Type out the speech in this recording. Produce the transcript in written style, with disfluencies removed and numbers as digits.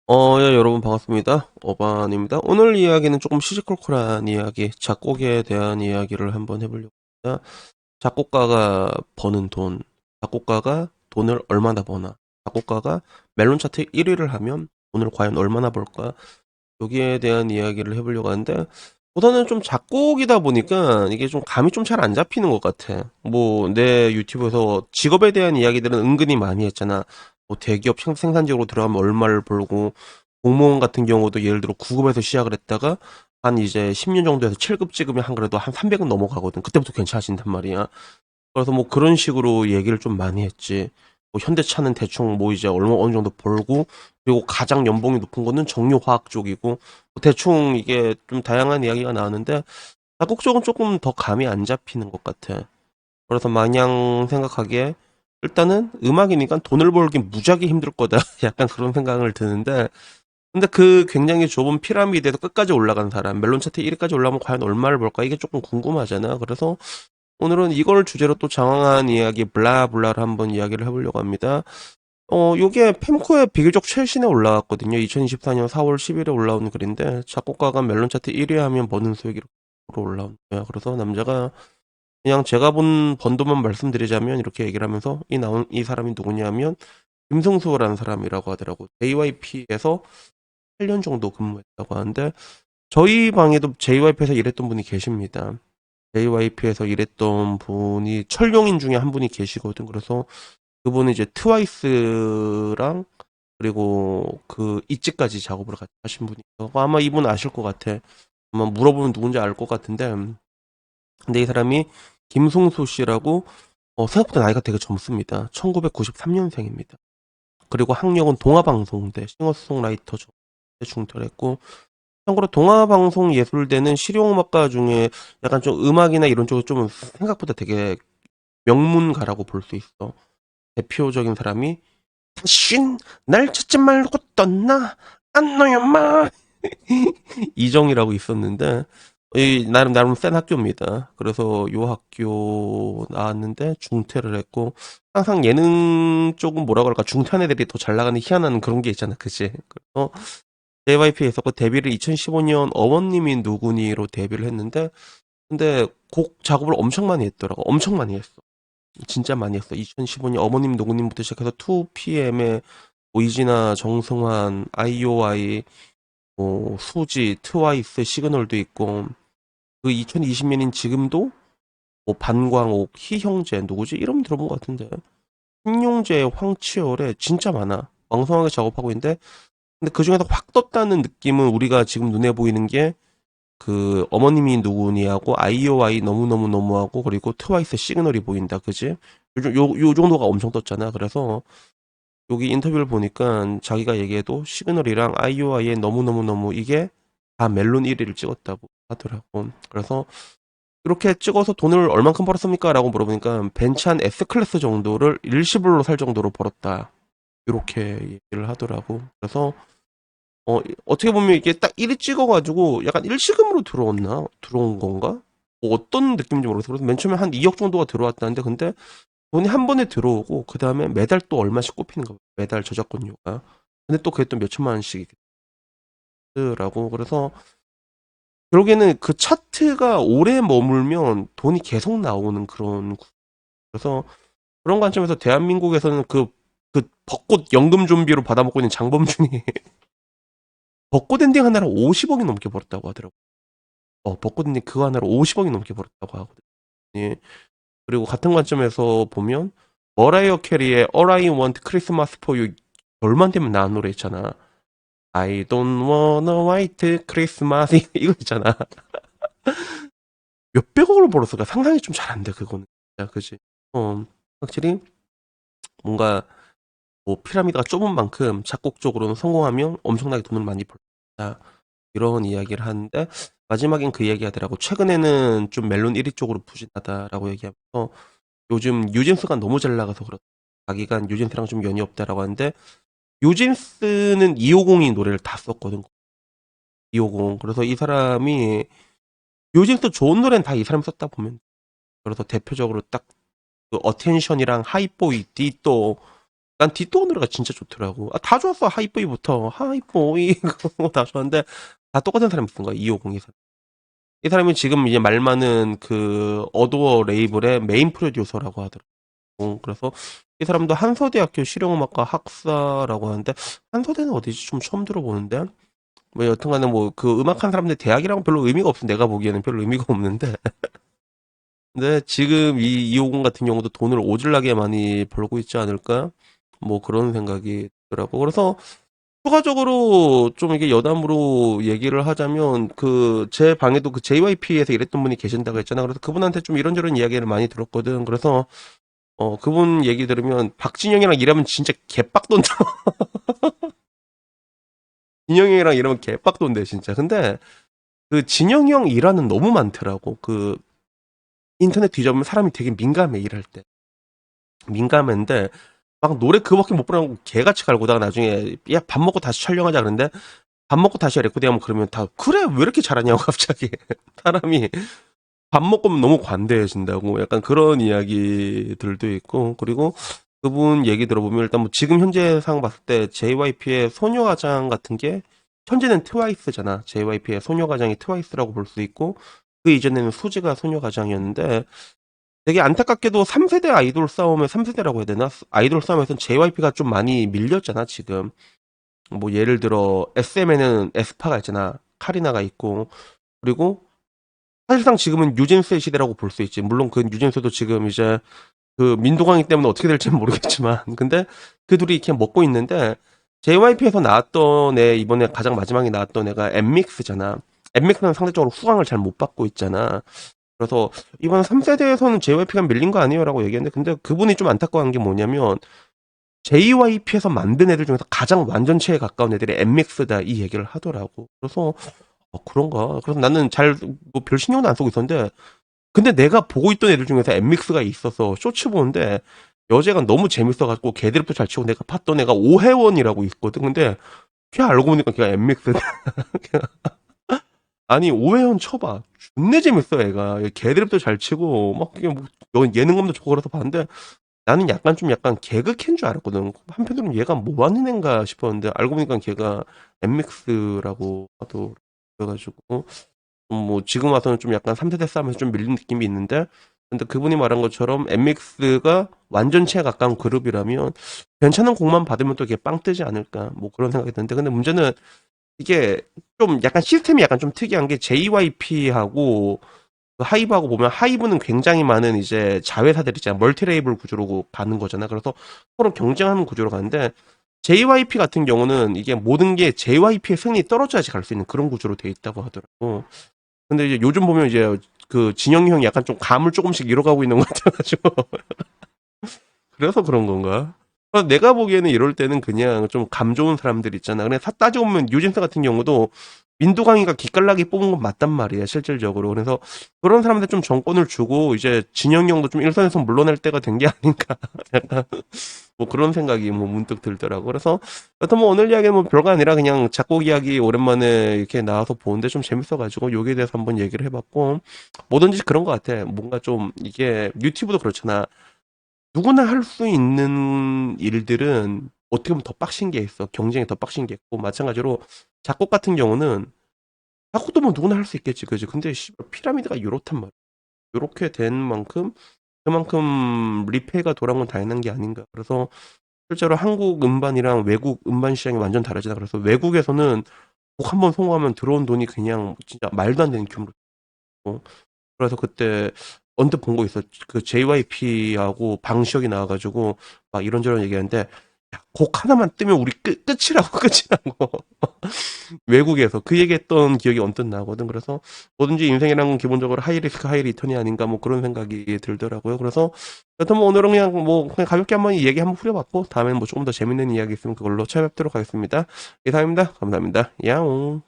예, 여러분 반갑습니다. 어반입니다. 오늘 이야기는 조금 시시콜콜한 이야기, 작곡에 대한 이야기를 한번 해보려고 합니다. 작곡가가 버는 돈, 작곡가가 돈을 얼마나 버나, 작곡가가 멜론 차트 1위를 하면 돈을 과연 얼마나 벌까, 여기에 대한 이야기를 해보려고 하는데, 우선은 좀 작곡이다 보니까 이게 좀 감이 좀 잘 안 잡히는 것 같아. 뭐, 내 유튜브에서 직업에 대한 이야기들은 은근히 많이 했잖아. 뭐 대기업 생산직으로 들어가면 얼마를 벌고, 공무원 같은 경우도 예를 들어 9급에서 시작을 했다가, 한 이제 10년 정도 해서 7급 찍으면 한 그래도 한 300은 넘어가거든. 그때부터 괜찮아진단 말이야. 그래서 뭐 그런 식으로 얘기를 좀 많이 했지. 뭐 현대차는 대충 뭐 이제 얼마 어느 정도 벌고 그리고 가장 연봉이 높은 거는 정유화학 쪽이고 뭐 대충 이게 좀 다양한 이야기가 나왔는데 작곡 쪽은 조금 더 감이 안 잡히는 것 같아. 그래서 마냥 생각하기에 일단은 음악이니까 돈을 벌기 무지하게 힘들 거다. 약간 그런 생각을 드는데 근데 그 굉장히 좁은 피라미드에서 끝까지 올라간 사람 멜론 차트 1위까지 올라가면 과연 얼마를 벌까 이게 조금 궁금하잖아. 그래서 오늘은 이걸 주제로 또 장황한 이야기, 블라블라를 한번 이야기를 해보려고 합니다. 요게 펜코의 비교적 최신에 올라왔거든요. 2024년 4월 10일에 올라온 글인데, 작곡가가 멜론 차트 1위 하면 버는 수익으로 올라온 거야. 그래서 남자가 그냥 제가 본 번도만 말씀드리자면 이렇게 얘기를 하면서 이 사람이 누구냐면 김승수라는 사람이라고 하더라고. JYP에서 8년 정도 근무했다고 하는데, 저희 방에도 JYP에서 일했던 분이 계십니다. JYP에서 일했던 분이 철용인 중에 한 분이 계시거든. 그래서 그분은 이제 트와이스랑 그리고 그 있지까지 작업을 같이 하신 분이죠. 아마 이분 아실 것 같아. 아마 물어보면 누군지 알 것 같은데. 근데 이 사람이 김승수 씨라고 생각보다 나이가 되게 젊습니다. 1993년생입니다. 그리고 학력은 동아방송대 싱어송라이터 중퇴를 했고 참고로 동아방송 예술대는 실용음악가 중에 약간 좀 음악이나 이런 쪽으로 좀 생각보다 되게 명문가라고 볼 수 있어. 대표적인 사람이 당신 날 찾지 말고 떠나 안 너야마 이정이라고 있었는데 나름 센 학교입니다. 그래서 요 학교 나왔는데 중퇴를 했고 항상 예능 쪽은 뭐라 그럴까 중퇴한 애들이 더 잘 나가는 희한한 그런 게 있잖아, 그치? 그래서 JYP에 있었고 데뷔를 2015년 어머님이 누구니로 데뷔를 했는데 근데 곡 작업을 엄청 많이 했더라고. 엄청 많이 했어. 진짜 많이 했어. 2015년 어머님 누구님부터 시작해서 2PM의 이진아, 정승환, 아이오아이, 뭐 수지, 트와이스, 시그널도 있고 그 2020년인 지금도 뭐 반광옥, 희형제 누구지? 이름 들어본 것 같은데 신용재, 황치열에 진짜 많아. 왕성하게 작업하고 있는데 근데 그 중에서 확 떴다는 느낌은 우리가 지금 눈에 보이는 게 그 어머님이 누구니하고 아이오아이 너무너무너무하고 그리고 트와이스 시그널이 보인다. 그지? 요 정도가 엄청 떴잖아. 그래서 여기 인터뷰를 보니까 자기가 얘기해도 시그널이랑 아이오아이의 너무너무너무 이게 다 멜론 1위를 찍었다고 하더라고. 그래서 이렇게 찍어서 돈을 얼만큼 벌었습니까? 라고 물어보니까 벤츠 한 S클래스 정도를 일시불로 살 정도로 벌었다. 이렇게 얘기를 하더라고. 그래서 어떻게 보면 이게 딱 1위 찍어가지고 약간 일시금으로 들어온 건가? 뭐 어떤 느낌인지 모르겠어. 그래서 맨 처음에 한 2억 정도가 들어왔다는데, 근데 돈이 한 번에 들어오고, 그 다음에 매달 또 얼마씩 꼽히는 거, 매달 저작권료가. 근데 또 그게 또 몇천만 원씩 있더라고. 그래서, 결국에는 그 차트가 오래 머물면 돈이 계속 나오는 그래서 그런 관점에서 대한민국에서는 그 벚꽃 연금 좀비로 받아먹고 있는 장범준이 벚꽃 엔딩 하나로 50억이 넘게 벌었다고 하더라고. 벚꽃님 그거 하나로 50억이 넘게 벌었다고 하거든요. 예. 그리고 같은 관점에서 보면 머라이어 캐리의 All I Want Christmas for You 얼마 되면 나온 노래 있잖아. I don't want a white Christmas 이거 있잖아. 몇백억을 벌었을까 상상이 좀 잘 안 돼 그거는. 야, 그지? 확실히 뭔가 뭐 피라미드가 좁은 만큼 작곡적으로는 성공하면 엄청나게 돈을 많이 벌다. 이런 이야기를 하는데 마지막엔 그 얘기 하더라고. 최근에는 좀 멜론 1위 쪽으로 부진하다라고 얘기하면서 요즘 뉴진스가 너무 잘 나가서 그렇다. 자기가 뉴진스랑 좀 연이 없다라고 하는데 뉴진스는 250이 노래를 다 썼거든. 250. 그래서 이 사람이 뉴진스 좋은 노래는 다 이 사람이 썼다 보면. 그래서 대표적으로 딱 그 어텐션이랑 하이보이 디또 난 뒷도어 노래가 진짜 좋더라고. 아, 다 좋았어. 하이보이부터. 하이보이. 그거 다 좋았는데, 다 똑같은 사람이 쓴 거야. 250이 사람. 이 사람이 지금 이제 말 많은 그, 어도어 레이블의 메인 프로듀서라고 하더라고. 그래서, 이 사람도 한서대학교 실용음악과 학사라고 하는데, 한서대는 어디지? 좀 처음 들어보는데? 뭐, 여튼간에 뭐, 그 음악한 사람들 대학이랑 별로 의미가 없어. 내가 보기에는 별로 의미가 없는데. 근데 지금 이 이호공 같은 경우도 돈을 오질나게 많이 벌고 있지 않을까? 뭐 그런 생각이 들더라고. 그래서 추가적으로 좀 이게 여담으로 얘기를 하자면 그 제 방에도 그 JYP에서 일했던 분이 계신다고 했잖아. 그래서 그분한테 좀 이런저런 이야기를 많이 들었거든. 그래서 그분 얘기 들으면 박진영이랑 일하면 진짜 개빡돈다. 진영이랑 일하면 개빡돈대 진짜. 근데 그 진영이 형 일하는 너무 많더라고. 그 인터넷 뒤져보면 사람이 되게 민감해 일할 때. 민감한데 막 노래 그거밖에 못 부르고 개같이 갈고다가 나중에 야 밥 먹고 다시 촬영하자 그러는데 밥 먹고 다시 레코딩하면 그러면 다 그래 왜 이렇게 잘하냐고 갑자기 사람이 밥 먹고 너무 관대해진다고 약간 그런 이야기들도 있고 그리고 그분 얘기 들어보면 일단 뭐 지금 현재 상황 봤을 때 JYP의 소녀가장 같은 게 현재는 트와이스잖아. JYP의 소녀가장이 트와이스라고 볼 수 있고 그 이전에는 수지가 소녀가장이었는데 되게 안타깝게도 3세대 아이돌 싸움에 3세대라고 해야 되나? 아이돌 싸움에서는 JYP가 좀 많이 밀렸잖아, 지금. 뭐 예를 들어 SM에는 에스파가 있잖아. 카리나가 있고. 그리고 사실상 지금은 뉴진스의 시대라고 볼 수 있지. 물론 그 뉴진스도 지금 이제 그 민도광이 때문에 어떻게 될지는 모르겠지만. 근데 그 둘이 이렇게 먹고 있는데 JYP에서 나왔던 애 이번에 가장 마지막에 나왔던 애가 엠믹스잖아. 엠믹스는 상대적으로 후광을 잘 못 받고 있잖아. 그래서 이번 3세대에서는 JYP가 밀린 거 아니에요라고 얘기했는데 근데 그분이 좀 안타까운 게 뭐냐면 JYP에서 만든 애들 중에서 가장 완전체에 가까운 애들이 엠믹스다 이 얘기를 하더라고. 그래서 그런가. 그래서 나는 잘 뭐 별 신경도 안 쓰고 있었는데 근데 내가 보고 있던 애들 중에서 엠믹스가 있어서 쇼츠 보는데 여자가 너무 재밌어가지고 걔드립도 잘 치고 내가 봤던 애가 오혜원이라고 있거든. 근데 걔 알고 보니까 걔가 엠믹스. 아니 오해원 쳐봐 존내 재밌어 애가 개드립도 잘 치고 막 그게 뭐 예능감도 좋고 그래서 봤는데 나는 약간 좀 약간 개그 캔 줄 알았거든 한편으로는 얘가 뭐 하는 애인가 싶었는데 알고 보니까 걔가 엠믹스라고 하도 그래가지고 뭐 지금 와서는 좀 약간 3세대 싸움에서 좀 밀린 느낌이 있는데 근데 그분이 말한 것처럼 엠믹스가 완전체에 가까운 그룹이라면 괜찮은 곡만 받으면 또 이게 빵 뜨지 않을까 뭐 그런 생각이 드는데 근데 문제는 이게 좀 약간 시스템이 약간 좀 특이한 게 JYP하고 하이브하고 보면 하이브는 굉장히 많은 이제 자회사들 있잖아. 멀티레이블 구조로 가는 거잖아. 그래서 서로 경쟁하는 구조로 가는데 JYP 같은 경우는 이게 모든 게 JYP의 승리 떨어져야지 갈 수 있는 그런 구조로 돼 있다고 하더라고. 근데 이제 요즘 보면 이제 그 진영이 형이 약간 좀 감을 조금씩 잃어가고 있는 것 같아가지고 그래서 그런 건가? 내가 보기에는 이럴 때는 그냥 좀 감 좋은 사람들 있잖아. 그냥 따지고 보면 유진스 같은 경우도 민두광이가 기깔나게 뽑은 건 맞단 말이야, 실질적으로. 그래서 그런 사람한테 좀 정권을 주고 이제 진영이 형도 좀 일선에서 물러날 때가 된 게 아닌가. 약간 뭐 그런 생각이 뭐 문득 들더라고. 그래서 여튼 뭐 오늘 이야기는 뭐 별거 아니라 그냥 작곡 이야기 오랜만에 이렇게 나와서 보는데 좀 재밌어가지고 여기에 대해서 한번 얘기를 해봤고 뭐든지 그런 것 같아. 뭔가 좀 이게 유튜브도 그렇잖아. 누구나 할 수 있는 일들은 어떻게 보면 더 빡신 게 있어. 경쟁이 더 빡신 게 있고, 마찬가지로 작곡 같은 경우는 작곡도 뭐 누구나 할 수 있겠지, 그지? 근데 씨발, 피라미드가 요렇단 말이야. 요렇게 된 만큼 그만큼 리페이가 돌아온 건 당연한 게 아닌가. 그래서 실제로 한국 음반이랑 외국 음반 시장이 완전 다르잖아. 그래서 외국에서는 곡 한 번 성공하면 들어온 돈이 그냥 진짜 말도 안 되는 규모로. 그래서 그때 언뜻 본 거 있어. 그 JYP하고 방시혁이 나와가지고 막 이런저런 얘기하는데 야, 곡 하나만 뜨면 우리 끝이라고 끝이라고 외국에서 그 얘기했던 기억이 언뜻 나거든. 그래서 뭐든지 인생이란 건 기본적으로 하이 리스크 하이 리턴이 아닌가 뭐 그런 생각이 들더라고요. 그래서 여튼 뭐 오늘은 그냥 가볍게 한번 얘기 한번 후려봤고 다음엔 뭐 조금 더 재밌는 이야기 있으면 그걸로 찾아뵙도록 하겠습니다. 이상입니다. 감사합니다. 야옹.